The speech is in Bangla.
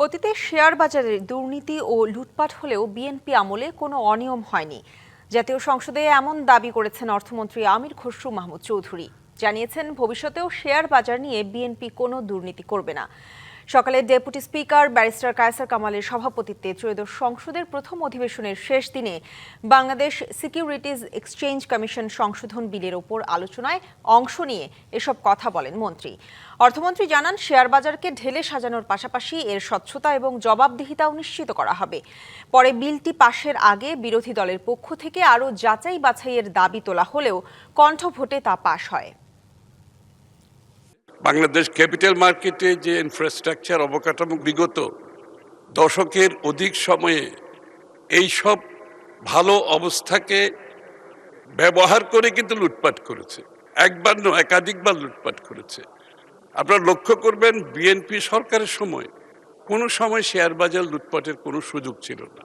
অতীতে শেয়ার বাজারে দুর্নীতি ও লুটপাট হলেও বিএনপি আমলে কোনো অনিয়ম হয়নি। জাতীয় সংসদে এমন দাবি করেছেন অর্থমন্ত্রী আমির খসরু মাহমুদ চৌধুরী। জানিয়েছেন ভবিষ্যতেও শেয়ার বাজার নিয়ে বিএনপি কোনো দুর্নীতি করবে না। সকালে ডেপুটি স্পিকার ব্যারিস্টার কায়সার কামালের সভাপতিত্বে ত্রয়োদশ সংসদের প্রথম অধিবেশনের শেষ দিনে বাংলাদেশ সিকিউরিটিজ এক্সচেঞ্জ কমিশন সংশোধন বিলের ওপর আলোচনায় অংশ নিয়ে এসব কথা বলেন মন্ত্রী। অর্থমন্ত্রী জানান, শেয়ার বাজারকে ঢেলে সাজানোর পাশাপাশি এর স্বচ্ছতা এবং জবাবদিহিতাও নিশ্চিত করা হবে। পরে বিলটি পাশের আগে বিরোধী দলের পক্ষ থেকে আরও যাচাই বাছাইয়ের দাবি তোলা হলেও কণ্ঠভোটে তা পাশ হয়। বাংলাদেশ ক্যাপিটাল মার্কেটে যে ইনফ্রাস্ট্রাকচার অবকাঠামো বিগত দশকের অধিক সময়ে এই সব ভালো অবস্থাকে ব্যবহার করে কিন্তু লুটপাট করেছে। একবার নয়, একাধিকবার লুটপাট করেছে। আপনারা লক্ষ্য করবেন, বিএনপি সরকারের সময় কোনো সময় শেয়ার বাজার লুটপাটের কোনো সুযোগ ছিল না।